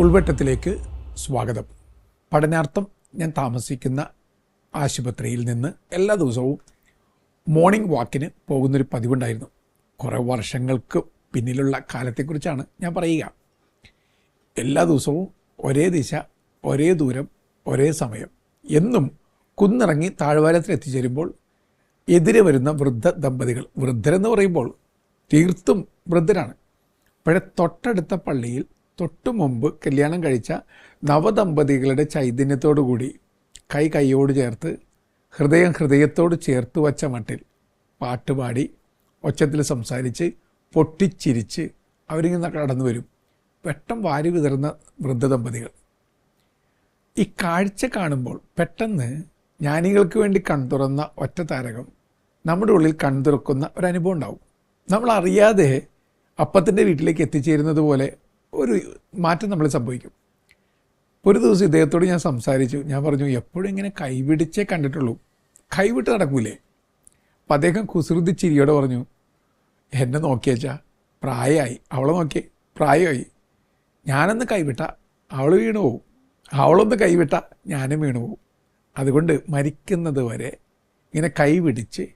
ഉൾവെട്ടത്തിലേക്ക് സ്വാഗതം. പഠനാർത്ഥം ഞാൻ താമസിക്കുന്ന ആശുപത്രിയിൽ നിന്ന് എല്ലാ ദിവസവും മോർണിംഗ് വാക്കിന് പോകുന്നൊരു പതിവുണ്ടായിരുന്നു. കുറേ വർഷങ്ങൾക്ക് പിന്നിലുള്ള കാലത്തെക്കുറിച്ചാണ് ഞാൻ പറയുക. എല്ലാ ദിവസവും ഒരേ ദിശ, ഒരേ ദൂരം, ഒരേ സമയം. എന്നും കുന്നിറങ്ങി താഴ്വാരത്തിൽ എത്തിച്ചേരുമ്പോൾ എതിരെ വരുന്ന വൃദ്ധ ദമ്പതികൾ, വൃദ്ധരെന്ന് പറയുമ്പോൾ തീർത്തും വൃദ്ധരാണ്. പക്ഷേ തൊട്ടടുത്ത പള്ളിയിൽ തൊട്ടു മുമ്പ് കല്യാണം കഴിച്ച നവദമ്പതികളുടെ ചൈതന്യത്തോടു കൂടി കൈയോട് ചേർത്ത് ഹൃദയത്തോട് ചേർത്ത് വച്ച മട്ടിൽ പാട്ടുപാടി ഒച്ചത്തിൽ സംസാരിച്ച് പൊട്ടിച്ചിരിച്ച് അവരിങ്ങനെ കടന്നു വരും. വെട്ടം വാരി വിതറുന്ന വൃദ്ധദമ്പതികൾ. ഈ കാഴ്ച കാണുമ്പോൾ പെട്ടെന്ന് ജ്ഞാനികൾക്ക് വേണ്ടി കൺതുറന്ന ഒറ്റ താരകം നമ്മുടെ ഉള്ളിൽ കൺതുറക്കുന്ന ഒരനുഭവം ഉണ്ടാവും. നമ്മളറിയാതെ അപ്പത്തിൻ്റെ വീട്ടിലേക്ക് എത്തിച്ചേരുന്നത് പോലെ ഒരു മാറ്റം നമ്മൾ സംഭവിക്കും. ഒരു ദിവസം ഇദ്ദേഹത്തോട് ഞാൻ സംസാരിച്ചു. ഞാൻ പറഞ്ഞു, എപ്പോഴും ഇങ്ങനെ കൈപിടിച്ചേ കണ്ടിട്ടുള്ളൂ, കൈവിട്ട് നടക്കൂലേ? അപ്പം അദ്ദേഹം കുസൃതി ചിരിയോടെ പറഞ്ഞു, എന്നെ നോക്കിയേച്ചാ പ്രായമായി, അവളെ നോക്കിയേ പ്രായമായി, ഞാനൊന്ന് കൈവിട്ട അവൾ വീണു പോവും, അവളൊന്ന് കൈവിട്ട ഞാനും വീണു പോവും. അതുകൊണ്ട് മരിക്കുന്നത് വരെ ഇങ്ങനെ കൈപിടിച്ച്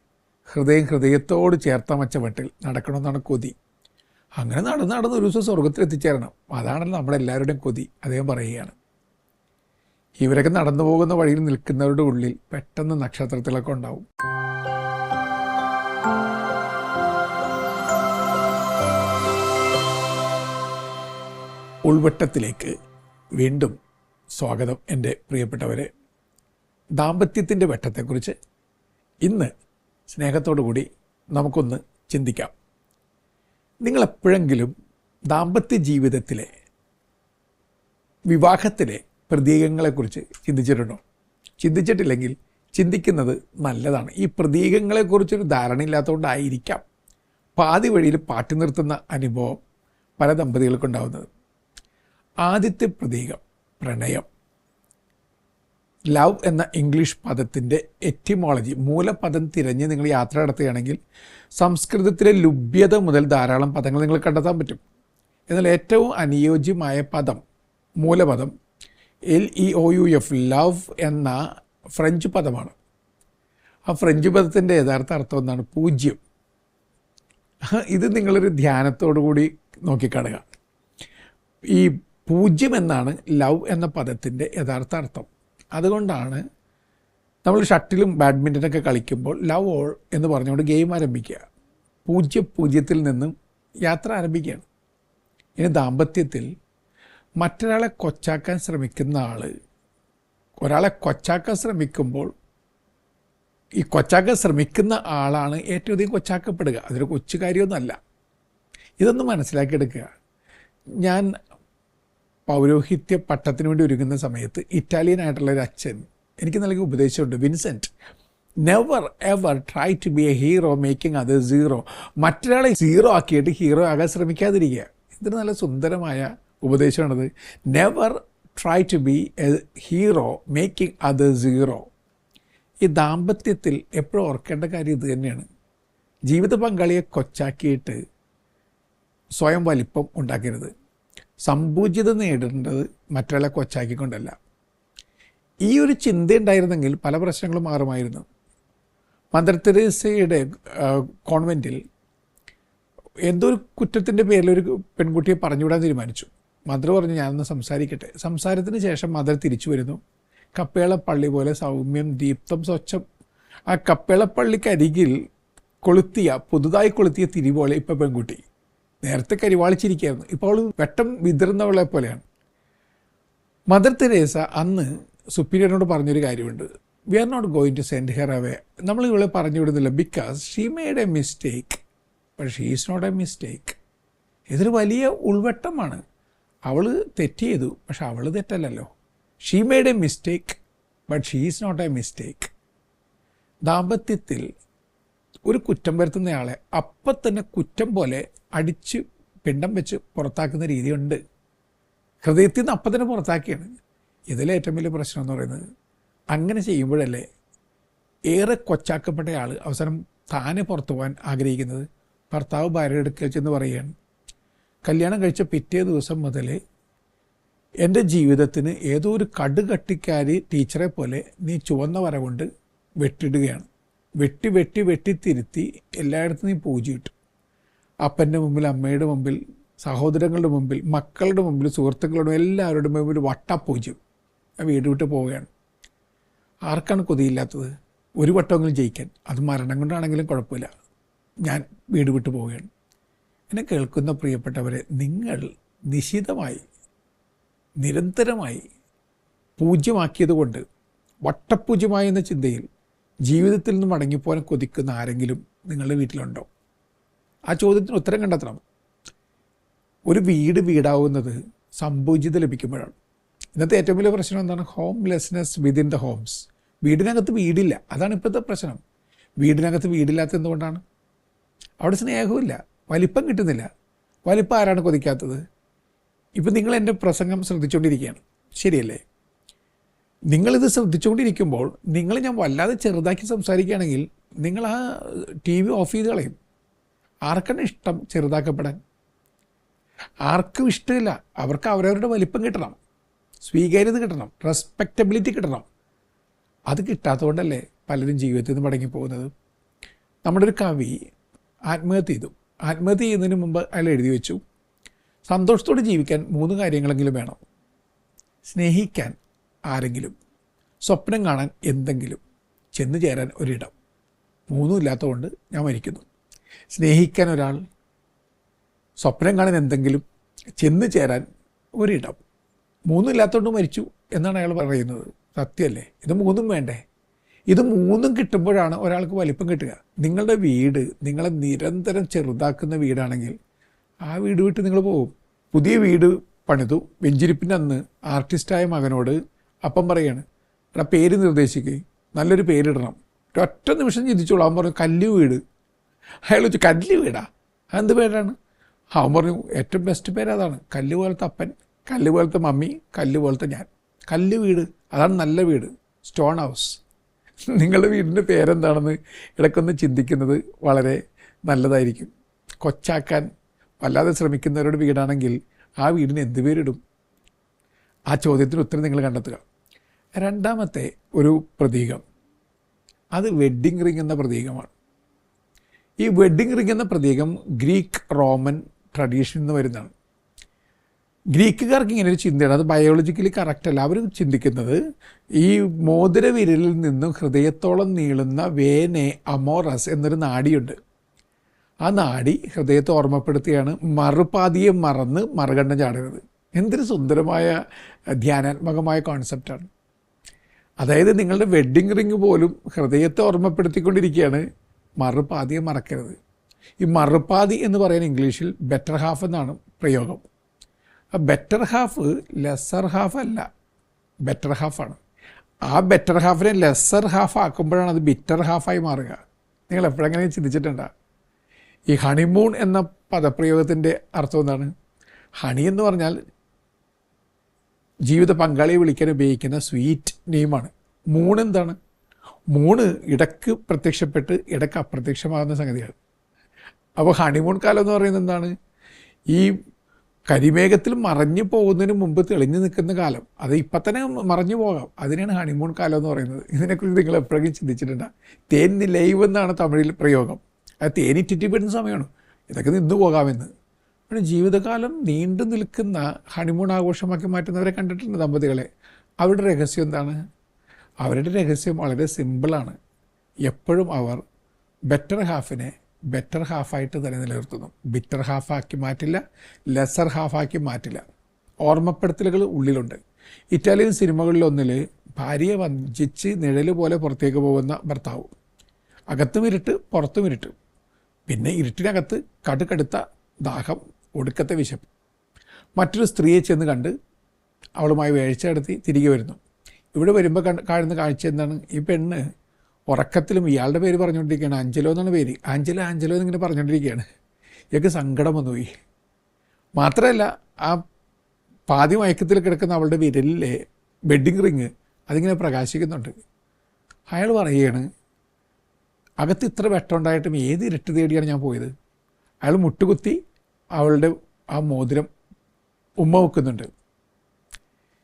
ഹൃദയത്തോട് ചേർത്ത വച്ച മട്ടിൽ നടക്കണമെന്നാണ് കൊതി. അങ്ങനെ നടന്ന് ഒരു ദിവസം സ്വർഗത്തിൽ എത്തിച്ചേരണം. അതാണല്ലോ നമ്മളെല്ലാവരുടെയും കൊതി. അദ്ദേഹം പറയുകയാണ്. ഇവരൊക്കെ നടന്നു പോകുന്ന വഴിയിൽ നിൽക്കുന്നവരുടെ ഉള്ളിൽ പെട്ടെന്ന് നക്ഷത്രത്തിലൊക്കെ ഉണ്ടാവും. ഉൾവെട്ടത്തിലേക്ക് വീണ്ടും സ്വാഗതം എൻ്റെ പ്രിയപ്പെട്ടവരെ. ദാമ്പത്യത്തിൻ്റെ വെട്ടത്തെക്കുറിച്ച് ഇന്ന് സ്നേഹത്തോടു കൂടി നമുക്കൊന്ന് ചിന്തിക്കാം. നിങ്ങളെപ്പോഴെങ്കിലും ദാമ്പത്യ ജീവിതത്തിലെ വിവാഹത്തിലെ പ്രതീകങ്ങളെക്കുറിച്ച് ചിന്തിച്ചിട്ടുണ്ടോ? ചിന്തിച്ചിട്ടില്ലെങ്കിൽ ചിന്തിക്കുന്നത് നല്ലതാണ്. ഈ പ്രതീകങ്ങളെക്കുറിച്ചൊരു ധാരണയില്ലാത്തതുകൊണ്ടായിരിക്കാം പാതി വഴിയിൽ പാട്ടി നിർത്തുന്ന അനുഭവം പല ദമ്പതികൾക്കുണ്ടാവുന്നത്. ആദ്യത്തെ പ്രതീകം പ്രണയം. ലവ് എന്ന ഇംഗ്ലീഷ് പദത്തിൻ്റെ എറ്റിമോളജി, മൂലപദം തിരഞ്ഞ് നിങ്ങൾ യാത്ര നടത്തുകയാണെങ്കിൽ സംസ്കൃതത്തിലെ ലുബ്യത മുതൽ ധാരാളം പദങ്ങൾ നിങ്ങൾ കണ്ടെത്താൻ പറ്റും. എന്നാൽ ഏറ്റവും അനുയോജ്യമായ പദം, മൂലപദം LEOUF, ലവ് എന്ന ഫ്രഞ്ച് പദമാണ്. ആ ഫ്രഞ്ച് പദത്തിൻ്റെ യഥാർത്ഥ അർത്ഥം എന്താണ്? പൂജ്യം. ഇത് നിങ്ങളൊരു ധ്യാനത്തോടു കൂടി നോക്കിക്കാണുക. ഈ പൂജ്യം എന്നാണ് ലവ് എന്ന പദത്തിൻ്റെ യഥാർത്ഥ അർത്ഥം. അതുകൊണ്ടാണ് നമ്മൾ ഷട്ടിലും ബാഡ്മിൻ്റനൊക്കെ കളിക്കുമ്പോൾ ലവ് ഓൾ എന്ന് പറഞ്ഞുകൊണ്ട് ഗെയിം ആരംഭിക്കുക. പൂജ്യത്തിൽ നിന്നും യാത്ര ആരംഭിക്കുകയാണ്. ഇനി ദാമ്പത്യത്തിൽ മറ്റൊരാളെ കൊച്ചാക്കാൻ ശ്രമിക്കുന്ന ഒരാളെ കൊച്ചാക്കാൻ ശ്രമിക്കുമ്പോൾ ഈ കൊച്ചാക്കാൻ ശ്രമിക്കുന്ന ആളാണ് ഏറ്റവും അധികം കൊച്ചാക്കപ്പെടുക. അതൊരു കൊച്ചു കാര്യമൊന്നുമല്ല. ഇതൊന്ന് മനസ്സിലാക്കിയെടുക്കുക. ഞാൻ പൗരോഹിത്യ പട്ടത്തിന് വേണ്ടി ഒരുങ്ങുന്ന സമയത്ത് ഇറ്റാലിയനായിട്ടുള്ളൊരു അച്ഛൻ എനിക്ക് നൽകിയ ഉപദേശമുണ്ട്. Vincent, never ever try to be a hero making other zero. മറ്റൊരാളെ സീറോ ആക്കിയിട്ട് ഹീറോ ആകാൻ ശ്രമിക്കാതിരിക്കുക. ഇതൊരു നല്ല സുന്ദരമായ ഉപദേശമാണത്. Never try to be a hero making other zero. ഈ ദാമ്പത്യത്തിൽ എപ്പോഴും ഓർക്കേണ്ട കാര്യം ഇത് തന്നെയാണ്. ജീവിത പങ്കാളിയെ കൊച്ചാക്കിയിട്ട് സ്വയം വലിപ്പം ഉണ്ടാക്കരുത്. സമ്പൂജ്യത നേടേണ്ടത് മറ്റൊരാളെ കൊച്ചാക്കിക്കൊണ്ടല്ല. ഈ ഒരു ചിന്ത ഉണ്ടായിരുന്നെങ്കിൽ പല പ്രശ്നങ്ങളും മാറുമായിരുന്നു. മദർ തെരേസയുടെ കോൺവെൻറ്റിൽ എന്തോ ഒരു കുറ്റത്തിൻ്റെ പേരിൽ ഒരു പെൺകുട്ടിയെ പറഞ്ഞുവിടാൻ തീരുമാനിച്ചു. മദർ പറഞ്ഞു, ഞാനൊന്ന് സംസാരിക്കട്ടെ. സംസാരത്തിന് ശേഷം മദർ തിരിച്ചു വരുന്നു. കപ്പേളപ്പള്ളി പോലെ സൗമ്യം, ദീപ്തം, സ്വച്ഛം. ആ കപ്പേളപ്പള്ളിക്കരികിൽ പുതുതായി കൊളുത്തിയ തിരി പോലെ ഇപ്പം പെൺകുട്ടി. നേരത്തെ കരിവാളിച്ചിരിക്കുകയായിരുന്നു, ഇപ്പോൾ അവൾ വെട്ടം വിതറുന്നവളെ പോലെയാണ്. മദർ തെരേസ അന്ന് സുപ്പീരിയറിനോട് പറഞ്ഞൊരു കാര്യമുണ്ട്. We are not going to send her away. നമ്മൾ ഇവളെ പറഞ്ഞു വിടുന്നില്ല. Because she made a mistake, but she is not a mistake. ഇതൊരു വലിയ ഉൾവെട്ടമാണ്. അവൾ തെറ്റ് ചെയ്തു, പക്ഷെ അവൾ തെറ്റല്ലല്ലോ. She made a mistake, but she is not a mistake. ദാമ്പത്യത്തിൽ ഒരു കുറ്റം വരുത്തുന്നയാളെ അപ്പം തന്നെ കുറ്റം പോലെ അടിച്ച് പിണ്ടം വെച്ച് പുറത്താക്കുന്ന രീതിയുണ്ട്. ഹൃദയത്തിൽ നിന്ന് അപ്പം തന്നെ പുറത്താക്കിയാണ്. ഇതിലേറ്റവും വലിയ പ്രശ്നം എന്ന് പറയുന്നത് അങ്ങനെ ചെയ്യുമ്പോഴല്ലേ ഏറെ കൊച്ചാക്കപ്പെട്ടയാൾ അവസാനം താനെ പുറത്തു പോകാൻ ആഗ്രഹിക്കുന്നത്. ഭർത്താവ് ഭാര്യയുടെ അടുക്കൽ ചെന്ന് പറയുകയാണ്, കല്യാണം കഴിച്ച പിറ്റേ ദിവസം മുതൽ എൻ്റെ ജീവിതത്തിന് ഏതോ ഒരു കടുകട്ടിക്കാരി ടീച്ചറെ പോലെ നീ ചുവന്ന വര കൊണ്ട് വെട്ടിടുകയാണ്. വെട്ടി വെട്ടി വെട്ടിത്തിരുത്തി എല്ലായിടത്തും നീ പൂജ കിട്ടും. അപ്പൻ്റെ മുമ്പിൽ, അമ്മയുടെ മുമ്പിൽ, സഹോദരങ്ങളുടെ മുമ്പിൽ, മക്കളുടെ മുമ്പിൽ, സുഹൃത്തുക്കളുടെ എല്ലാവരുടെ മുമ്പിൽ വട്ടപ്പൂജ്യം. ഞാൻ വീട് വിട്ട് പോവുകയാണ്. ആർക്കാണ് കൊതിയില്ലാത്തത്? ഒരു വട്ടമെങ്കിലും ജയിക്കാൻ. അത് മരണം കൊണ്ടാണെങ്കിലും കുഴപ്പമില്ല. ഞാൻ വീട് വിട്ട് പോവുകയാണ്. എന്നെ കേൾക്കുന്ന പ്രിയപ്പെട്ടവരെ, നിങ്ങൾ നിശിതമായി നിരന്തരമായി പൂജ്യമാക്കിയത് കൊണ്ട്, വട്ടപൂജ്യമായ എന്ന ചിന്തയിൽ ജീവിതത്തിൽ നിന്ന് മടങ്ങിപ്പോകാൻ കൊതിക്കുന്ന ആരെങ്കിലും നിങ്ങളുടെ വീട്ടിലുണ്ടോ? ആ ചോദ്യത്തിന് ഉത്തരം കണ്ടെത്തണം. ഒരു വീട് വീടാവുന്നത് സമ്പൂജ്യത ലഭിക്കുമ്പോഴാണ്. ഇന്നത്തെ ഏറ്റവും വലിയ പ്രശ്നം എന്താണ്? Homelessness within the homes. വീടിനകത്ത് വീടില്ല. അതാണ് ഇപ്പോഴത്തെ പ്രശ്നം. വീടിനകത്ത് വീടില്ലാത്ത എന്തുകൊണ്ടാണ്? അവിടെ സ്നേഹമില്ല, വലിപ്പം കിട്ടുന്നില്ല. വലിപ്പം ആരാണ് കൊതിക്കാത്തത്? ഇപ്പം നിങ്ങൾ എൻ്റെ പ്രസംഗം ശ്രദ്ധിച്ചുകൊണ്ടിരിക്കുകയാണ്, ശരിയല്ലേ? നിങ്ങളിത് ശ്രദ്ധിച്ചുകൊണ്ടിരിക്കുമ്പോൾ നിങ്ങൾ ഞാൻ വല്ലാതെ ചെറുതാക്കി സംസാരിക്കുകയാണെങ്കിൽ നിങ്ങൾ ആ TV ഓഫ് ചെയ്ത് കളയും. ആർക്കാണ് ഇഷ്ടം ചെറുതാക്കപ്പെടാൻ? ആർക്കും ഇഷ്ടമില്ല. അവർക്ക് അവരവരുടെ വലിപ്പം കിട്ടണം, സ്വീകാര്യത കിട്ടണം, റെസ്പെക്റ്റബിലിറ്റി കിട്ടണം. അത് കിട്ടാത്തതുകൊണ്ടല്ലേ പലരും ജീവിതത്തിൽ നിന്ന് മടങ്ങിപ്പോകുന്നത്. നമ്മുടെ ഒരു കവി ആത്മഹത്യ ചെയ്തു. ആത്മഹത്യ ചെയ്യുന്നതിന് മുമ്പ് അയാൾ എഴുതി വെച്ചു, സന്തോഷത്തോടെ ജീവിക്കാൻ 3 കാര്യങ്ങളെങ്കിലും വേണം. സ്നേഹിക്കാൻ ആരെങ്കിലും, സ്വപ്നം കാണാൻ എന്തെങ്കിലും, ചെന്ന് ചേരാൻ ഒരിടം. 3 ഇല്ലാത്തതുകൊണ്ട് ഞാൻ മരിക്കുന്നു. സ്നേഹിക്കാൻ ഒരാൾ, സ്വപ്നം കാണാൻ എന്തെങ്കിലും, ചെന്ന് ചേരാൻ ഒരിടം. 3 ഇല്ലാത്തതുകൊണ്ട് മരിച്ചു എന്നാണ് അയാൾ പറയുന്നത്. സത്യമല്ലേ? ഇത് 3 വേണ്ടേ? ഇത് 3 കിട്ടുമ്പോഴാണ് ഒരാൾക്ക് വലിപ്പം കിട്ടുക. നിങ്ങളുടെ വീട് നിങ്ങളെ നിരന്തരം ചെറുതാക്കുന്ന വീടാണെങ്കിൽ ആ വീട് വിട്ട് നിങ്ങൾ പോകും. പുതിയ വീട് പണിതു. വെഞ്ചിരിപ്പിൻ്റെ അന്ന് ആർട്ടിസ്റ്റായ മകനോട് അപ്പം പറയാണ്, എടാ പേര് നിർദ്ദേശിക്കുകയും നല്ലൊരു പേരിടണം. ഒറ്റ നിമിഷം ചിന്തിച്ചോളൂ. അവൻ പറഞ്ഞു കല്ല് വീട്. അയാൾ ചോദിച്ചു കല്ല് വീടാ? അതെന്ത് പേരാണ്? അവൻ പറഞ്ഞു ഏറ്റവും ബെസ്റ്റ് പേര് അതാണ്. കല്ല് പോലത്തെ അപ്പൻ, കല്ല് പോലത്തെ മമ്മി, കല്ല് പോലത്തെ ഞാൻ. കല്ല് വീട്, അതാണ് നല്ല വീട്. Stone house. നിങ്ങളുടെ വീടിൻ്റെ പേരെന്താണെന്ന് ഇടയ്ക്കൊന്ന് ചിന്തിക്കുന്നത് വളരെ നല്ലതായിരിക്കും. കൊച്ചാക്കാൻ വല്ലാതെ ശ്രമിക്കുന്നവരുടെ വീടാണെങ്കിൽ ആ വീടിന് എന്ത് പേരിടും? ആ ചോദ്യത്തിന് ഉത്തരം നിങ്ങൾ കണ്ടെത്തുക. രണ്ടാമത്തെ ഒരു പ്രതീകം, അത് വെഡ്ഡിങ് റിംഗ് എന്ന പ്രതീകമാണ്. ഈ വെഡ്ഡിങ് റിംഗ് എന്ന പ്രതീകം ഗ്രീക്ക് റോമൻ ട്രഡീഷനിൽ നിന്ന് വരുന്നതാണ്. ഗ്രീക്കുകാർക്ക് ഇങ്ങനെ ഒരു ചിന്തയാണ്, അത് ബയോളജിക്കലി കറക്റ്റല്ല. അവർ ചിന്തിക്കുന്നത് ഈ മോതിര വിരലിൽ നിന്നും ഹൃദയത്തോളം നീളുന്ന വേനെ അമോറസ് എന്നൊരു നാഡിയുണ്ട്. ആ നാഡി ഹൃദയത്തെ ഓർമ്മപ്പെടുത്തിയാണ് മറുപാതിയെ മറന്ന് മറുകണ്ഠം ചാടരുത്. എന്തൊരു സുന്ദരമായ ധ്യാനാത്മകമായ കോൺസെപ്റ്റാണ്. അതായത് നിങ്ങളുടെ വെഡ്ഡിങ് റിങ് പോലും ഹൃദയത്തെ ഓർമ്മപ്പെടുത്തിക്കൊണ്ടിരിക്കുകയാണ്, മറുപാതിയെ മറക്കരുത്. ഈ മറുപാതി എന്ന് പറയുന്ന ഇംഗ്ലീഷിൽ ബെറ്റർ ഹാഫ് എന്നാണ് പ്രയോഗം. ആ ബെറ്റർ ഹാഫ് ലെസ്സർ ഹാഫ് അല്ല, ബെറ്റർ ഹാഫാണ്. ആ ബെറ്റർ ഹാഫിനെ ലെസ്സർ ഹാഫ് ആക്കുമ്പോഴാണ് അത് ബിറ്റർ ഹാഫായി മാറുക. നിങ്ങൾ എപ്പോഴെങ്ങനെ ചിന്തിച്ചിട്ടുണ്ടോ? ഈ ഹണിമൂൺ എന്ന പദപ്രയോഗത്തിൻ്റെ അർത്ഥം എന്താണ്? ഹണി എന്ന് പറഞ്ഞാൽ ജീവിത പങ്കാളിയെ വിളിക്കാൻ ഉപയോഗിക്കുന്ന സ്വീറ്റ് നെയിമാണ്. മൂൺ എന്താണ്? മൂണ് ഇടയ്ക്ക് പ്രത്യക്ഷപ്പെട്ട് ഇടയ്ക്ക് അപ്രത്യക്ഷമാകുന്ന സംഗതിയാണ്. അപ്പോൾ ഹണിമൂൺ കാലം എന്ന് പറയുന്നത് എന്താണ്? ഈ കരിമേഘത്തിൽ മറഞ്ഞു പോകുന്നതിന് മുമ്പ് തെളിഞ്ഞു നിൽക്കുന്ന കാലം. അത് ഇപ്പം തന്നെ മറഞ്ഞു പോകാം. അതിനാണ് ഹണിമൂൺ കാലം എന്ന് പറയുന്നത്. ഇതിനെക്കുറിച്ച് നിങ്ങൾ എപ്പോഴെങ്കിലും ചിന്തിച്ചിട്ടുണ്ടോ? തേൻ നിലൈവ് എന്നാണ് തമിഴിൽ പ്രയോഗം. അത് തേനിറ്റിപ്പെടുന്ന സമയമാണ്. ഇതൊക്കെ നിന്നു പോകാമെന്ന്. പിന്നെ ജീവിതകാലം നീണ്ടു നിൽക്കുന്ന ഹണിമൂൺ ആഘോഷമാക്കി മാറ്റുന്നവരെ കണ്ടിട്ടുണ്ട് ദമ്പതികളെ. അവരുടെ രഹസ്യം എന്താണ്? അവരുടെ രഹസ്യം വളരെ സിമ്പിളാണ്. എപ്പോഴും അവർ ബെറ്റർ ഹാഫിനെ ബെറ്റർ ഹാഫായിട്ട് തന്നെ നിലനിർത്തുന്നു. ബിറ്റർ ഹാഫാക്കി മാറ്റില്ല, ലെസർ ഹാഫാക്കി മാറ്റില്ല. ഓർമ്മപ്പെടുത്തലുകൾ ഉള്ളിലുണ്ട്. ഇറ്റാലിയൻ സിനിമകളിലൊന്നിൽ ഭാര്യയെ വഞ്ചിച്ച് നിഴല് പോലെ പുറത്തേക്ക് പോകുന്ന ഭർത്താവ്. അകത്തും ഇരുട്ട്, പുറത്തും ഇരുട്ട്. പിന്നെ ഇരുട്ടിനകത്ത് കടുകടുത്ത ദാഹം, ഒടുക്കത്തെ വിശപ്പ്. മറ്റൊരു സ്ത്രീയെ ചെന്ന് കണ്ട് അവളുമായി വേഴ്ച നടത്തി തിരികെ വരുന്നു. ഇവിടെ വരുമ്പോൾ കാണുന്ന കാഴ്ച എന്താണ്? ഈ പെണ്ണ് ഉറക്കത്തിലും ഇയാളുടെ പേര് പറഞ്ഞുകൊണ്ടിരിക്കുകയാണ്. ആഞ്ചലോ എന്നാണ് പേര്. ആഞ്ചലോ ആഞ്ചലോ എന്നിങ്ങനെ പറഞ്ഞുകൊണ്ടിരിക്കുകയാണ്. ഇയാൾക്ക് സങ്കടം വന്നുപോയി. മാത്രമല്ല, ആ പാതി മയക്കത്തിൽ കിടക്കുന്ന അവളുടെ വിരലിലെ വെഡ്ഡിങ് റിങ് അതിങ്ങനെ പ്രകാശിക്കുന്നുണ്ട്. അയാൾ പറയുകയാണ്, അകത്ത് ഇത്ര വെട്ടമുണ്ടായിട്ടും ഏത് ഇരുട്ട് തേടിയാണ് ഞാൻ പോയത്? അയാൾ മുട്ടുകുത്തി അവളുടെ ആ മോതിരം ഉമ്മ വെക്കുന്നുണ്ട്.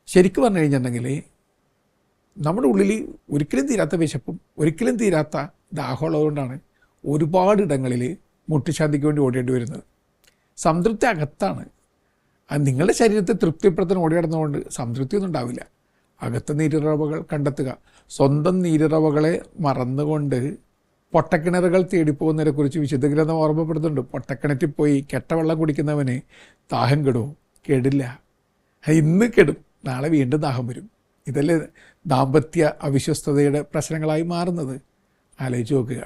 ശരിക്കും പറഞ്ഞു കഴിഞ്ഞിട്ടുണ്ടെങ്കിൽ നമ്മുടെ ഉള്ളിൽ ഒരിക്കലും തീരാത്ത വിശപ്പും ഒരിക്കലും തീരാത്ത ദാഹമുള്ളതുകൊണ്ടാണ് ഒരുപാട് ഇടങ്ങളിൽ മുട്ടുശാന്തിക്ക് വേണ്ടി ഓടേണ്ടി വരുന്നത്. സംതൃപ്തി അകത്താണ്. അത് നിങ്ങളുടെ ശരീരത്തെ തൃപ്തിപ്പെടുത്താൻ ഓടി നടന്നുകൊണ്ട് സംതൃപ്തിയൊന്നും ഉണ്ടാവില്ല. അകത്ത് നീരുറവകൾ കണ്ടെത്തുക. സ്വന്തം നീരുറവകളെ മറന്നുകൊണ്ട് പൊട്ടക്കിണറുകൾ തേടിപ്പോകുന്നതിനെക്കുറിച്ച് വിശുദ്ധ ഗ്രന്ഥം ഓർമ്മപ്പെടുത്തുന്നുണ്ട്. പൊട്ടക്കിണറ്റിൽ പോയി കെട്ടവെള്ളം കുടിക്കുന്നവന് ദാഹം കെടുമോ? കേടില്ല. ഇന്ന് കെടും, നാളെ വീണ്ടും ദാഹം വരും. ഇതല്ലേ ദാമ്പത്യ അവിശ്വസ്തതയുടെ പ്രശ്നങ്ങളായി മാറുന്നത്. ആലോചിച്ച് നോക്കുക.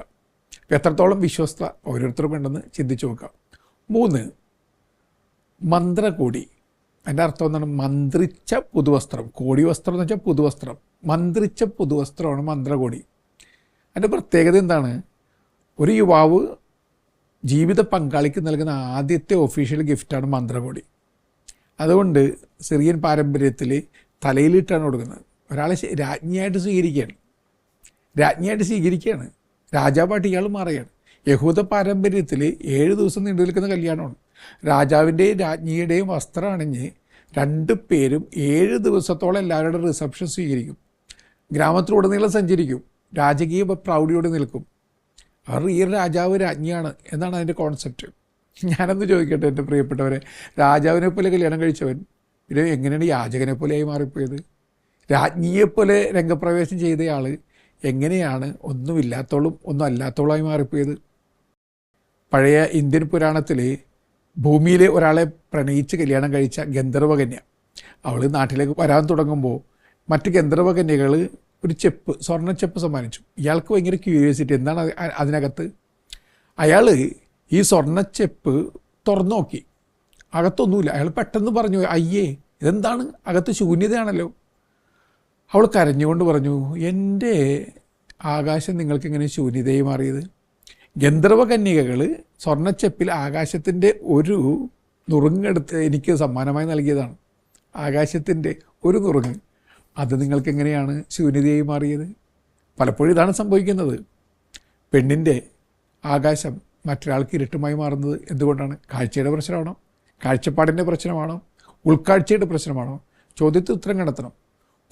അപ്പോൾ എത്രത്തോളം വിശ്വസ്ത ഓരോരുത്തർക്കും ഉണ്ടെന്ന് ചിന്തിച്ച് നോക്കാം. 3, മന്ത്രകോടി. അതിൻ്റെ അർത്ഥം എന്താണ്? മന്ത്രിച്ച പുതുവസ്ത്രം. കോടി വസ്ത്രം എന്ന് വെച്ചാൽ പുതുവസ്ത്രം. മന്ത്രിച്ച പുതുവസ്ത്രമാണ് മന്ത്രകോടി. അതിൻ്റെ പ്രത്യേകത എന്താണ്? ഒരു യുവാവ് ജീവിത പങ്കാളിക്ക് നൽകുന്ന ആദ്യത്തെ ഒഫീഷ്യൽ ഗിഫ്റ്റാണ് മന്ത്രകോടി. അതുകൊണ്ട് സിറിയൻ പാരമ്പര്യത്തിൽ തലയിലിട്ടാണ് കൊടുക്കുന്നത്. ഒരാളെ രാജ്ഞിയായിട്ട് സ്വീകരിക്കുകയാണ്. രാജാവായിട്ട് ഇയാൾ മാറുകയാണ്. യഹൂദ പാരമ്പര്യത്തിൽ 7 ദിവസം നീണ്ടു നിൽക്കുന്ന കല്യാണമാണ്. രാജാവിൻ്റെയും രാജ്ഞിയുടെയും വസ്ത്രം അണിഞ്ഞ് 2 പേരും 7 ദിവസത്തോളം എല്ലാവരുടെ റിസപ്ഷൻ സ്വീകരിക്കും. ഗ്രാമത്തിലുടനീളം സഞ്ചരിക്കും. രാജകീയ പ്രൗഢിയോടെ നിൽക്കും. അവർ ഈ രാജാവ് രാജ്ഞിയാണ് എന്നാണ് അതിൻ്റെ കോൺസെപ്റ്റ്. ഞാനൊന്ന് ചോദിക്കട്ടെ എൻ്റെ പ്രിയപ്പെട്ടവരെ, രാജാവിനെ പോലെ കല്യാണം കഴിച്ചവൻ പിന്നെ എങ്ങനെയാണ് യാചകനെ പോലെയായി മാറിപ്പോയത്? രാജ്ഞിയെപ്പോലെ രംഗപ്രവേശം ചെയ്തയാൾ എങ്ങനെയാണ് ഒന്നുമില്ലാത്തോളും ഒന്നും അല്ലാത്തോളായി മാറിപ്പോയത്? പഴയ ഇന്ത്യൻ പുരാണത്തിൽ ഭൂമിയിലെ ഒരാളെ പ്രണയിച്ച് കല്യാണം കഴിച്ച ഗന്ധർവകന്യ, അവൾ നാട്ടിലേക്ക് വരാൻ തുടങ്ങുമ്പോൾ മറ്റ് ഗന്ധർവകന്യകൾ ഒരു സ്വർണ്ണ ചെപ്പ് സമ്മാനിച്ചു. ഇയാൾക്ക് ഭയങ്കര ക്യൂരിയോസിറ്റി, എന്താണ് അതിനകത്ത്. അയാൾ ഈ സ്വർണ്ണച്ചെപ്പ് തുറന്നു നോക്കി. അകത്തൊന്നുമില്ല. അയാൾ പെട്ടെന്ന് പറഞ്ഞു, അയ്യേ ഇതെന്താണ്, അകത്ത് ശൂന്യതയാണല്ലോ. അവൾ കരഞ്ഞുകൊണ്ട് പറഞ്ഞു, എൻ്റെ ആകാശം നിങ്ങൾക്കിങ്ങനെ ശൂന്യതയായി മാറിയത്? ഗന്ധർവകന്യകകൾ സ്വർണ്ണച്ചെപ്പിൽ ആകാശത്തിൻ്റെ ഒരു നുറുങ്ങെടുത്ത് എനിക്ക് സമ്മാനമായി നൽകിയതാണ്. ആകാശത്തിൻ്റെ ഒരു നുറുങ്ങ്, അത് നിങ്ങൾക്കെങ്ങനെയാണ് ശൂന്യതയായി മാറിയത്? പലപ്പോഴും ഇതാണ് സംഭവിക്കുന്നത്. പെണ്ണിൻ്റെ ആകാശം മറ്റൊരാൾക്ക് ഇരുട്ടുമായി മാറുന്നത് എന്തുകൊണ്ടാണ്? കാഴ്ചയുടെ പ്രശ്നമാണോ? കാഴ്ചപ്പാടിൻ്റെ പ്രശ്നമാണോ? ഉൾക്കാഴ്ചയുടെ പ്രശ്നമാണോ? ചോദ്യത്തിന് ഉത്തരം കണ്ടെത്തണം.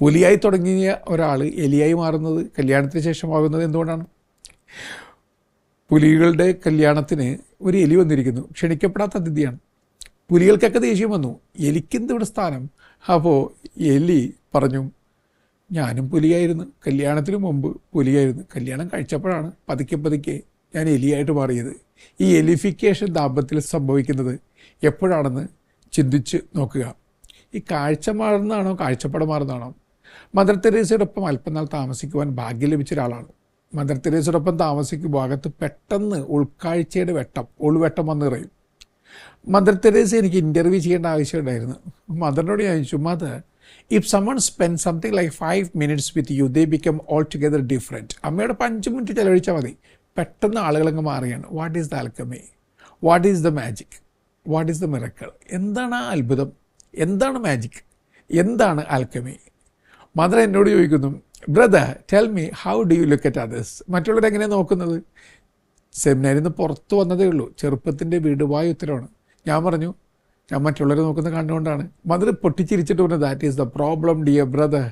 പുലിയായി തുടങ്ങിയ ഒരാൾ എലിയായി മാറുന്നത്, കല്യാണത്തിന് ശേഷമാകുന്നത് എന്തുകൊണ്ടാണ്? പുലികളുടെ കല്യാണത്തിന് ഒരു എലി വന്നിരിക്കുന്നു. ക്ഷണിക്കപ്പെടാത്ത അതിഥിയാണ്. പുലികൾക്കൊക്കെ ദേഷ്യം വന്നു, എലിക്കെന്തിവിടെ സ്ഥാനം? അപ്പോൾ എലി പറഞ്ഞു, ഞാനും പുലിയായിരുന്നു, കല്യാണത്തിന് മുമ്പ് പുലിയായിരുന്നു. കല്യാണം കഴിച്ചപ്പോഴാണ് പതുക്കെ ഞാൻ എലിയായിട്ട് മാറിയത്. ഈ എലിഫിക്കേഷൻ ദാമ്പത്യത്തിൽ സംഭവിക്കുന്നത് എപ്പോഴാണെന്ന് ചിന്തിച്ച് നോക്കുക. ഈ കാഴ്ച മാറുന്നതാണോ കാഴ്ചപ്പാട് മാറുന്നതാണോ? മദർ തെരേസയോടൊപ്പം അല്പനാൾ താമസിക്കുവാൻ ഭാഗ്യം ലഭിച്ച ഒരാളാണ്. മദർ തെരേസയോടൊപ്പം താമസിക്കുമ്പോൾ അകത്ത് പെട്ടെന്ന് ഉൾക്കാഴ്ചയുടെ ഉൾവെട്ടം വന്ന് നിറയും. മദർ തെരേസ എനിക്ക് ഇൻ്റർവ്യൂ ചെയ്യേണ്ട ആവശ്യമുണ്ടായിരുന്നു. മദറിനോട് ഞാൻ ചോദിച്ചു, mother, if someone spend something like 5 minutes with you, they become all together different. അമ്മയോട് 5 മിനിറ്റ് ചിലവഴിച്ചാൽ മതി, പെട്ടെന്ന് ആളുകളങ്ങ് മാറുകയാണ്. What is the alchemy? What is the magic? What is the miracle? എന്താണ് ആ അത്ഭുതം? എന്താണ് മാജിക്? എന്താണ് ആൽക്കമി? മദർ എന്നോട് ചോദിക്കുന്നു, brother tell me, how do you look at others? മറ്റുള്ളവരെങ്ങനെയാണ് നോക്കുന്നത്? സെമിനാരിൽ നിന്ന് പുറത്തു വന്നതേ ഉള്ളൂ. ചെറുപ്പത്തിൻ്റെ വീടുവായ ഉത്തരവാണ്. ഞാൻ പറഞ്ഞു, ഞാൻ മറ്റുള്ളവരെ നോക്കുന്നത് കണ്ടുകൊണ്ടാണ്. മദർ പൊട്ടിച്ചിരിച്ചിട്ട് പറഞ്ഞു, that is the problem dear brother.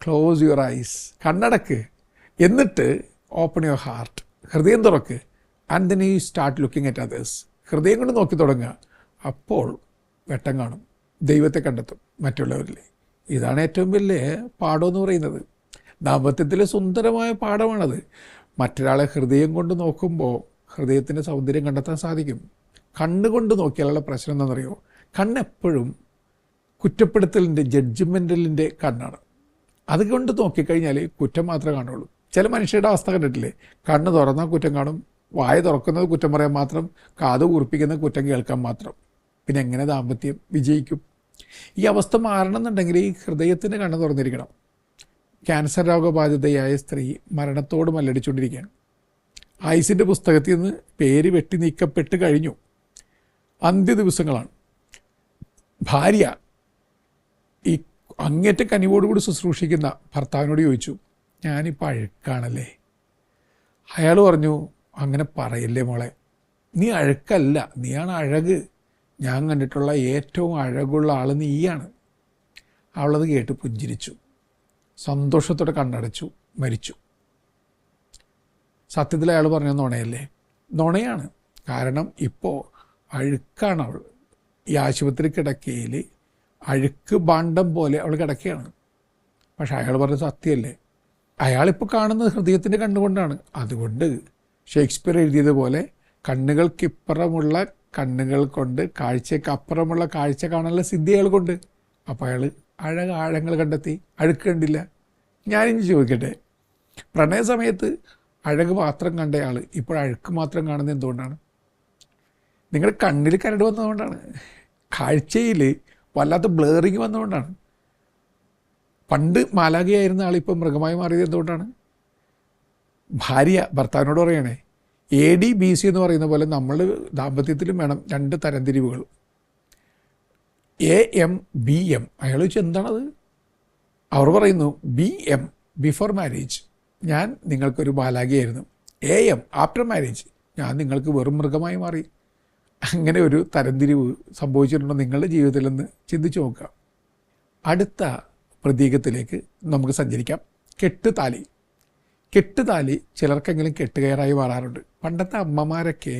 Close your eyes, കണ്ണടക്ക്, എന്നിട്ട് ഓപ്പൺ യുവർ ഹാർട്ട്, ഹൃദയം തുറക്ക്. And then you start looking at others. ഹൃദയം കൊണ്ട് നോക്കി തുടങ്ങുക. അപ്പോൾ വെട്ടം കാണും, ദൈവത്തെ കണ്ടെത്തും മറ്റുള്ളവരിൽ. ഇതാണ് ഏറ്റവും വലിയ പാഠമെന്ന് പറയുന്നത്. ദാമ്പത്യത്തിലെ സുന്ദരമായ പാഠമാണത്. മറ്റൊരാളെ ഹൃദയം കൊണ്ട് നോക്കുമ്പോൾ ഹൃദയത്തിൻ്റെ സൗന്ദര്യം കണ്ടെത്താൻ സാധിക്കും. കണ്ണുകൊണ്ട് നോക്കിയാലുള്ള പ്രശ്നം എന്താണെന്നറിയോ? കണ്ണെപ്പോഴും കുറ്റപ്പെടുത്തലിൻ്റെ, ജഡ്ജ്മെൻ്റലിൻ്റെ കണ്ണാണ്. അതുകൊണ്ട് നോക്കിക്കഴിഞ്ഞാൽ കുറ്റം മാത്രമേ കാണുള്ളൂ. ചില മനുഷ്യരുടെ അവസ്ഥ കണ്ടിട്ടില്ലേ? കണ്ണ് തുറന്നാൽ കുറ്റം കാണും, വായ തുറക്കുന്നത് കുറ്റം പറയാൻ മാത്രം, കാത് കൂർപ്പിക്കുന്ന കുറ്റം കേൾക്കാൻ മാത്രം. പിന്നെ എങ്ങനെ ദാമ്പത്യം വിജയിക്കും? ഈ അവസ്ഥ മാറണമെന്നുണ്ടെങ്കിൽ ഈ ഹൃദയത്തിന് കണ്ണ് തുറന്നിരിക്കണം. ക്യാൻസർ രോഗബാധിതയായ സ്ത്രീ മരണത്തോട് മല്ലടിച്ചുകൊണ്ടിരിക്കുകയാണ്. ആയുസിൻ്റെ പുസ്തകത്തിൽ നിന്ന് പേര് വെട്ടി നീക്കപ്പെട്ട് കഴിഞ്ഞു. അന്ത്യ ദിവസങ്ങളാണ്. ഭാര്യ ഈ അങ്ങേറ്റ കനിവോടുകൂടി ശുശ്രൂഷിക്കുന്ന ഭർത്താവിനോട് ചോദിച്ചു, ഞാനിപ്പോൾ അഴുക്കാണല്ലേ? അയാൾ പറഞ്ഞു, അങ്ങനെ പറയല്ലേ മോളെ, നീ അഴുക്കല്ല, നീയാണ് അഴക്. ഞാൻ കണ്ടിട്ടുള്ള ഏറ്റവും അഴകുള്ള ആൾ നീയാണ്. അവളത് കേട്ട് പുഞ്ചിരിച്ചു, സന്തോഷത്തോടെ കണ്ണടച്ചു, മരിച്ചു. സത്യത്തിൽ അയാൾ പറഞ്ഞ നുണയല്ലേ? നുണയാണ്. കാരണം ഇപ്പോൾ അഴുക്കാണ് അവൾ. ഈ ആശുപത്രി കിടക്കയിൽ അഴുക്ക് ഭാണ്ഡം പോലെ അവൾ കിടക്കുകയാണ്. പക്ഷെ അയാൾ പറഞ്ഞ സത്യമല്ലേ? അയാളിപ്പോൾ കാണുന്നത് ഹൃദയത്തിൻ്റെ കണ്ണുകൊണ്ടാണ്. അതുകൊണ്ട് ഷേക്സ്പിയർ എഴുതിയതുപോലെ കണ്ണുകൾക്കിപ്പുറമുള്ള കണ്ണുകൾ കൊണ്ട് കാഴ്ചയ്ക്കപ്പുറമുള്ള കാഴ്ച കാണാനുള്ള സിദ്ധി അയാൾക്കുണ്ട്. അപ്പോൾ അയാൾ ആഴങ്ങൾ കണ്ടെത്തി, അഴുക്ക് കണ്ടില്ല. ഞാനിനി ചോദിക്കട്ടെ, പ്രണയ സമയത്ത് അഴക് മാത്രം കണ്ടയാൾ ഇപ്പോൾ അഴുക്ക് മാത്രം കാണുന്നത് എന്തുകൊണ്ടാണ്? നിങ്ങളുടെ കണ്ണിൽ കരട് വന്നതുകൊണ്ടാണ്. കാഴ്ചയിൽ വല്ലാത്ത ബ്ലറിങ് വന്നതുകൊണ്ടാണ്. പണ്ട് മാലാഖയായിരുന്ന ആളിപ്പോൾ മൃഗമായി മാറിയത് എന്തുകൊണ്ടാണ്? ഭാര്യ ഭർത്താവിനോട് പറയണേ, AD BC എന്ന് പറയുന്ന പോലെ നമ്മൾ ദാമ്പത്യത്തിലും വേണം 2 തരംതിരിവുകൾ. AM BM. അയാൾ ചോദിച്ചു എന്താണത്? അവർ പറയുന്നു BM ബിഫോർ മാരേജ് ഞാൻ നിങ്ങൾക്കൊരു ബാലാഖയായിരുന്നു, AM ആഫ്റ്റർ മാരേജ് ഞാൻ നിങ്ങൾക്ക് വെറും മൃഗമായി മാറി. അങ്ങനെ ഒരു തരംതിരിവ് സംഭവിച്ചിട്ടുണ്ടോ നിങ്ങളുടെ ജീവിതത്തിൽ നിന്ന് ചിന്തിച്ചു നോക്കുക. അടുത്ത പ്രതീകത്തിലേക്ക് നമുക്ക് സഞ്ചരിക്കാം. കെട്ടുതാലി. കെട്ടുതാലി ചിലർക്കെങ്കിലും കെട്ടുകയറായി മാറാറുണ്ട്. പണ്ടത്തെ അമ്മമാരൊക്കെ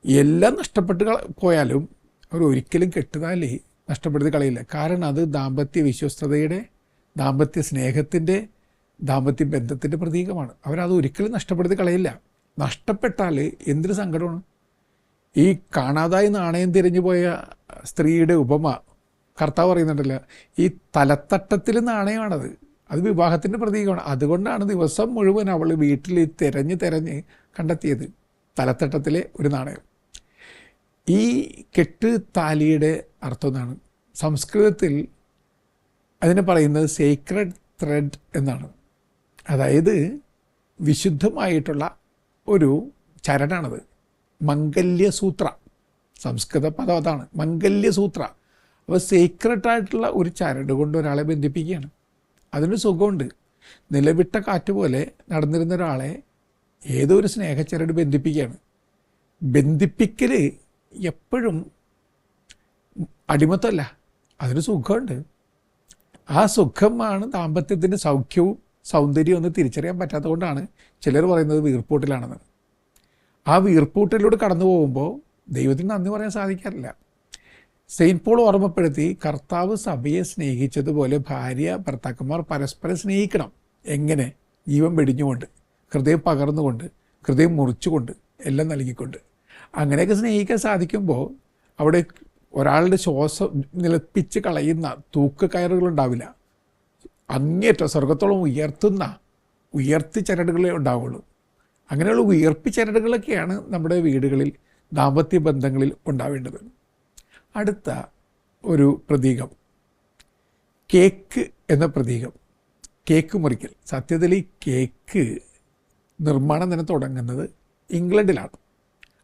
എല്ലാം നഷ്ടപ്പെട്ട് പോയാലും അവർ ഒരിക്കലും കെട്ടുതാലി നഷ്ടപ്പെടുത്തി കളയില്ല. കാരണം അത് ദാമ്പത്യ വിശ്വസ്തതയുടെ, ദാമ്പത്യ സ്നേഹത്തിൻ്റെ, ദാമ്പത്യ ബന്ധത്തിൻ്റെ പ്രതീകമാണ്. അവരത് ഒരിക്കലും നഷ്ടപ്പെടുത്തി കളയില്ല. നഷ്ടപ്പെട്ടാൽ എന്തൊരു സങ്കടമാണ്. ഈ കാണാതായി നാണയം തിരഞ്ഞു പോയ സ്ത്രീയുടെ ഉപമ കർത്താവ് പറയുന്നുണ്ടല്ലോ, ഈ തലത്തട്ടത്തിൽ നാണയമാണത്. അത് വിവാഹത്തിൻ്റെ പ്രതീകമാണ്. അതുകൊണ്ടാണ് ദിവസം മുഴുവൻ അവൾ വീട്ടിൽ തിരഞ്ഞ് കണ്ടെത്തിയത് തലത്തട്ടത്തിലെ ഒരു നാണയം. ഈ കെട്ട് താലിയുടെ അർത്ഥം എന്താണ്? സംസ്കൃതത്തിൽ അതിനെ പറയുന്നത് സേക്രഡ് ത്രെഡ് എന്നാണ്. അതായത് വിശുദ്ധമായിട്ടുള്ള ഒരു ചരടാണത്. മംഗല്യസൂത്ര, സംസ്കൃത പദം അതാണ്, മംഗല്യസൂത്ര. അപ്പോൾ സീക്രട്ടായിട്ടുള്ള ഒരു ചരട് കൊണ്ട് ഒരാളെ ബന്ധിപ്പിക്കുകയാണ്. അതിന് സുഖമുണ്ട്. നിലവിട്ട കാറ്റ് പോലെ നടന്നിരുന്ന ഒരാളെ ഏതോ ഒരു സ്നേഹച്ചരട് ബന്ധിപ്പിക്കുകയാണ്. ബന്ധിപ്പിക്കൽ എപ്പോഴും അടിമത്തമല്ല, അതിന് സുഖമുണ്ട്. ആ സുഖമാണ് ദാമ്പത്യത്തിൻ്റെ സൗഖ്യവും സൗന്ദര്യവും ഒന്ന് തിരിച്ചറിയാൻ പറ്റാത്തത് കൊണ്ടാണ് ചിലർ പറയുന്നത് വീർപ്പൂട്ടിലാണെന്ന്. ആ വീർപ്പൂട്ടിലൂടെ കടന്നു പോകുമ്പോൾ ദൈവത്തിന് നന്ദി പറയാൻ സാധിക്കാറില്ല. സെയിൻറ്റ് പോൾ ഓർമ്മപ്പെടുത്തി, കർത്താവ് സഭയെ സ്നേഹിച്ചതുപോലെ ഭാര്യ ഭർത്താക്കന്മാർ പരസ്പരം സ്നേഹിക്കണം. എങ്ങനെ? ജീവൻ വെടിഞ്ഞുകൊണ്ട്, ഹൃദയം പകർന്നുകൊണ്ട്, ഹൃദയം മുറിച്ചുകൊണ്ട്, എല്ലാം നൽകിക്കൊണ്ട്. അങ്ങനെയൊക്കെ സ്നേഹിക്കാൻ സാധിക്കുമ്പോൾ അവിടെ ഒരാളുടെ ശ്വാസം നിലപ്പിച്ച് കളയുന്ന തൂക്ക് കയറുകളുണ്ടാവില്ല. അങ്ങേറ്റം സ്വർഗത്തോളം ഉയർത്തി ചരടുകളേ ഉണ്ടാവുള്ളൂ. അങ്ങനെയുള്ള ഉയർപ്പി ചരടുകളൊക്കെയാണ് നമ്മുടെ വീടുകളിൽ, ദാമ്പത്യ ബന്ധങ്ങളിൽ ഉണ്ടാവേണ്ടത്. അടുത്ത ഒരു പ്രതീകം കേക്ക് എന്ന പ്രതീകം. കേക്ക് മുറിക്കൽ. സത്യത്തിൽ ഈ കേക്ക് നിർമ്മാണം തന്നെ തുടങ്ങുന്നത് ഇംഗ്ലണ്ടിലാണ്.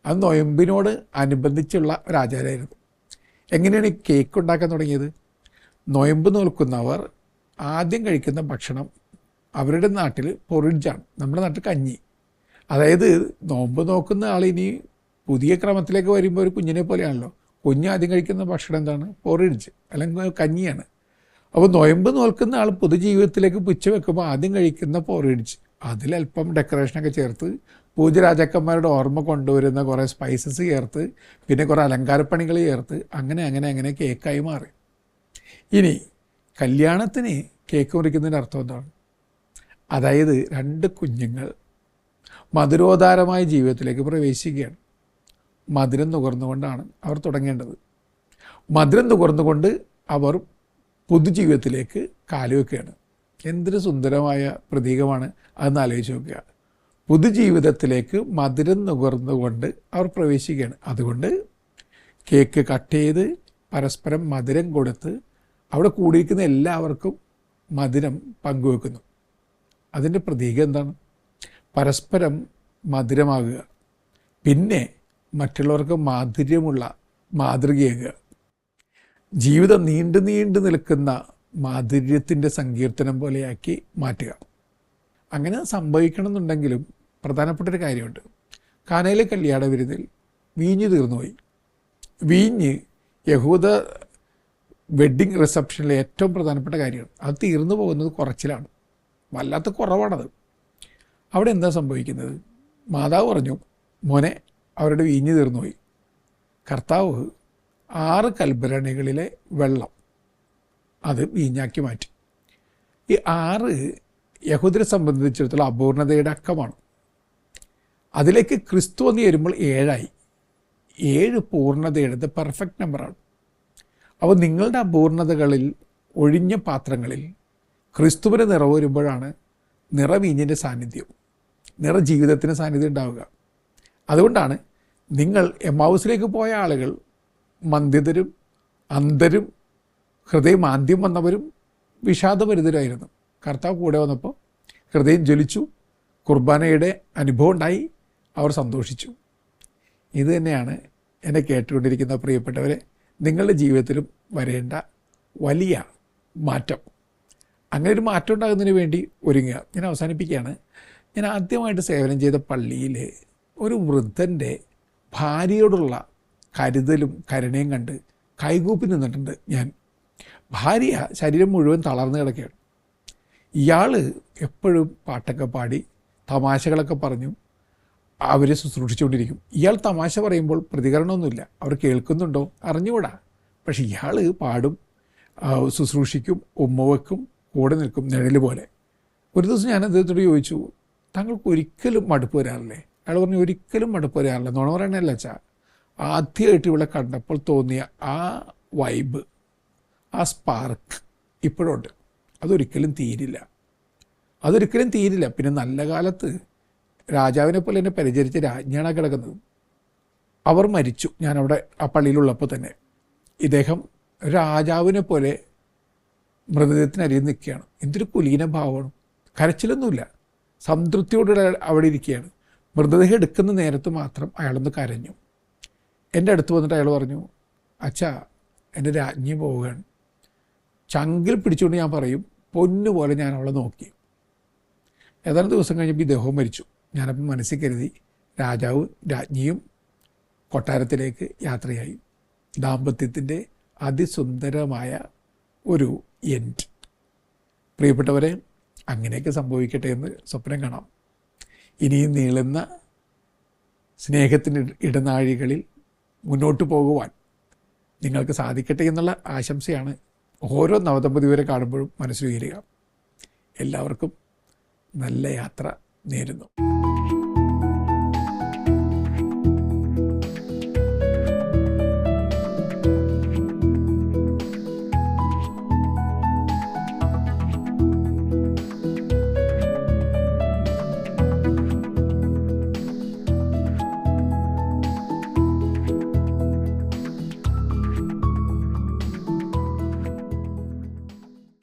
അത് നൊയമ്പിനോട് അനുബന്ധിച്ചുള്ള ഒരു ആചാരമായിരുന്നു. എങ്ങനെയാണ് ഈ കേക്ക് ഉണ്ടാക്കാൻ തുടങ്ങിയത്? നൊയമ്പ് നോൽക്കുന്നവർ ആദ്യം കഴിക്കുന്ന ഭക്ഷണം അവരുടെ നാട്ടിൽ പൊറിഡ്ജാണ്, നമ്മുടെ നാട്ടിൽ കഞ്ഞി. അതായത് നോമ്പ് നോക്കുന്ന ആളിനി പുതിയ ക്രമത്തിലേക്ക് വരുമ്പോൾ ഒരു കുഞ്ഞിനെ പോലെയാണല്ലോ. കുഞ്ഞ് ആദ്യം കഴിക്കുന്ന ഭക്ഷണം എന്താണ്? പൊറിഡ്ജ് അല്ലെങ്കിൽ കഞ്ഞിയാണ്. അപ്പോൾ നൊയമ്പ് നോൽക്കുന്ന ആൾ പൊതുജീവിതത്തിലേക്ക് പുച്ച വെക്കുമ്പോൾ ആദ്യം കഴിക്കുന്ന പൊറിഡ്ജ്, അതിലല്പം ഡെക്കറേഷനൊക്കെ ചേർത്ത്, പൂജരാജാക്കന്മാരുടെ ഓർമ്മ കൊണ്ടുവരുന്ന കുറേ സ്പൈസസ് ചേർത്ത്, പിന്നെ കുറേ അലങ്കാരപ്പണികൾ ചേർത്ത്, അങ്ങനെ കേക്കായി മാറി. ഇനി കല്യാണത്തിന് കേക്ക് മുറിക്കുന്നതിൻ്റെ അർത്ഥം എന്താണ്? അതായത് 2 കുഞ്ഞുങ്ങൾ മധുരോദാരമായ ജീവിതത്തിലേക്ക് പ്രവേശിക്കുകയാണ്. മധുരം നുകർന്നുകൊണ്ടാണ് അവർ തുടങ്ങേണ്ടത്. മധുരം നുകർന്നുകൊണ്ട് അവർ പൊതുജീവിതത്തിലേക്ക് കാലുവെക്കുകയാണ്. എന്തൊരു സുന്ദരമായ പ്രതീകമാണ് അതെന്ന് ആലോചിച്ച് നോക്കുക. പൊതുജീവിതത്തിലേക്ക് മധുരം നുകർന്നുകൊണ്ട് അവർ പ്രവേശിക്കുകയാണ്. അതുകൊണ്ട് കേക്ക് കട്ട് ചെയ്ത് പരസ്പരം മധുരം കൊടുത്ത് അവിടെ കൂടിയിരിക്കുന്ന എല്ലാവർക്കും മധുരം പങ്കുവെക്കുന്നു. അതിൻ്റെ പ്രതീകം എന്താണ്? പരസ്പരം മധുരമാകുക, പിന്നെ മറ്റുള്ളവർക്ക് മാധുര്യമുള്ള മാതൃകയാകുക. ജീവിതം നീണ്ടു നിൽക്കുന്ന മാധുര്യത്തിൻ്റെ സങ്കീർത്തനം പോലെയാക്കി മാറ്റുക. അങ്ങനെ സംഭവിക്കണമെന്നുണ്ടെങ്കിലും പ്രധാനപ്പെട്ടൊരു കാര്യമുണ്ട്. കാനയിലെ കല്യാണ വിരുന്നിൽ വീഞ്ഞ് തീർന്നുപോയി. വീഞ്ഞ് യഹൂദ വെഡ്ഡിങ് റിസപ്ഷനിലെ ഏറ്റവും പ്രധാനപ്പെട്ട കാര്യമാണ്. അത് തീർന്നു പോകുന്നത് കുറച്ചിലാണ്, വല്ലാത്ത കുറവാണത്. അവിടെ എന്താ സംഭവിക്കുന്നത്? മാതാവ് പറഞ്ഞു, മോനെ അവരുടെ വീഞ്ഞ് തീർന്നുപോയി. കർത്താവ് 6 കൽഭരണികളിലെ വെള്ളം അത് വീഞ്ഞാക്കി മാറ്റി. ഈ 6 യഹൂദരെ സംബന്ധിച്ചിടത്തോളം അപൂർണതയുടെ അക്കമാണ്. അതിലേക്ക് ക്രിസ്തു വന്ന് ചേരുമ്പോൾ 7ആയി. 7 പൂർണ്ണതയുടെ പെർഫെക്റ്റ് നമ്പറാണ്. അപ്പോൾ നിങ്ങളുടെ അപൂർണതകളിൽ, ഒഴിഞ്ഞ പാത്രങ്ങളിൽ ക്രിസ്തുവിന് നിറവ് വരുമ്പോഴാണ് നിറവീഞ്ഞിൻ്റെ സാന്നിധ്യം, നിറജീവിതത്തിന് സാന്നിധ്യം ഉണ്ടാവുക. അതുകൊണ്ടാണ് നിങ്ങൾ എമ്മാവുസിലേക്ക് പോയ ആളുകൾ മന്ദിതരും അന്ധരും ഹൃദയമാന്ദ്യം വന്നവരും വിഷാദഭരിതരായിരുന്നു. കർത്താവ് കൂടെ വന്നപ്പോൾ ഹൃദയം ജ്വലിച്ചു, കുർബാനയുടെ അനുഭവം ഉണ്ടായി, അവർ സന്തോഷിച്ചു. ഇത് തന്നെയാണ് എന്നെ കേട്ടുകൊണ്ടിരിക്കുന്ന പ്രിയപ്പെട്ടവരെ നിങ്ങളുടെ ജീവിതത്തിലും വരേണ്ട വലിയ മാറ്റം. അങ്ങനെ ഒരു മാറ്റം ഉണ്ടാകുന്നതിന് വേണ്ടി ഒരുങ്ങുക. ഞാൻ അവസാനിപ്പിക്കുകയാണ്. ഞാൻ ആദ്യമായിട്ട് സേവനം ചെയ്ത പള്ളിയിൽ ഒരു വൃദ്ധൻ്റെ ഭാര്യയോടുള്ള കരുതലും കരുണയും കണ്ട് കൈകൂപ്പി നിന്നിട്ടുണ്ട് ഞാൻ. ഭാര്യ ശരീരം മുഴുവൻ തളർന്നു കിടക്കുകയാണ്. ഇയാൾ എപ്പോഴും പാട്ടൊക്കെ പാടി തമാശകളൊക്കെ പറഞ്ഞു അവരെ ശുശ്രൂഷിച്ചുകൊണ്ടിരിക്കും. ഇയാൾ തമാശ പറയുമ്പോൾ പ്രതികരണമൊന്നുമില്ല, അവർ കേൾക്കുന്നുണ്ടോ അറിഞ്ഞുകൂടാ. പക്ഷെ ഇയാൾ പാടും, ശുശ്രൂഷിക്കും, ഉമ്മ വെക്കും, കൂടെ നിൽക്കും, നിഴൽ പോലെ. ഒരു ദിവസം ഞാൻ അദ്ദേഹത്തോട് ചോദിച്ചു, താങ്കൾക്ക് ഒരിക്കലും മടുപ്പ് വരാറില്ലേ? അയാൾ പറഞ്ഞു, ഒരിക്കലും മടുപ്പ് വരാറില്ല. നുണ പറയണല്ല അച്ഛാ, ആദ്യമായിട്ട് ഇവിടെ കണ്ടപ്പോൾ തോന്നിയ ആ വൈബ്, ആ സ്പാർക്ക് ഇപ്പോഴുണ്ട്. അതൊരിക്കലും തീരില്ല. പിന്നെ നല്ല കാലത്ത് രാജാവിനെ പോലെ എന്നെ പരിചരിച്ച രാജ്ഞിയാണ് കിടക്കുന്നത്. അവർ മരിച്ചു ഞാനവിടെ ആ പള്ളിയിലുള്ളപ്പോൾ തന്നെ. ഇദ്ദേഹം രാജാവിനെ പോലെ മൃതദേഹത്തിനരിയിൽ നിൽക്കുകയാണ്. എന്തൊരു കുലീന ഭാവമാണ്. കരച്ചിലൊന്നുമില്ല, സംതൃപ്തിയോടെ അവിടെ ഇരിക്കുകയാണ്. മൃതദേഹം എടുക്കുന്ന നേരത്ത് മാത്രം അയാളൊന്ന് കരഞ്ഞു. എൻ്റെ അടുത്ത് വന്നിട്ട് അയാൾ പറഞ്ഞു, അച്ഛാ എൻ്റെ രാജ്ഞി പോവുകയാണ്. ചങ്കിൽ പിടിച്ചുകൊണ്ട് ഞാൻ പറയും, പൊന്നുപോലെ ഞാൻ അവളെ നോക്കി. ഏതാനും ദിവസം കഴിഞ്ഞപ്പോൾ ഇദ്ദേഹവും മരിച്ചു. ഞാനപ്പം മനസ്സിൽ കരുതി, രാജാവും രാജ്ഞിയും കൊട്ടാരത്തിലേക്ക് യാത്രയായി. ദാമ്പത്യത്തിൻ്റെ അതിസുന്ദരമായ ഒരു എൻഡ്. പ്രിയപ്പെട്ടവരെ, അങ്ങനെയൊക്കെ സംഭവിക്കട്ടെ എന്ന് സ്വപ്നം കാണാം. ഇനിയും നീളുന്ന സ്നേഹത്തിൻ്റെ ഇടനാഴികളിൽ മുന്നോട്ട് പോകുവാൻ നിങ്ങൾക്ക് സാധിക്കട്ടെ എന്നുള്ള ആശംസയാണ് ഓരോ നവദമ്പതിവരെ കാണുമ്പോഴും മനസ്സിൽ ഉയരുക. എല്ലാവർക്കും നല്ല യാത്ര നേരുന്നു.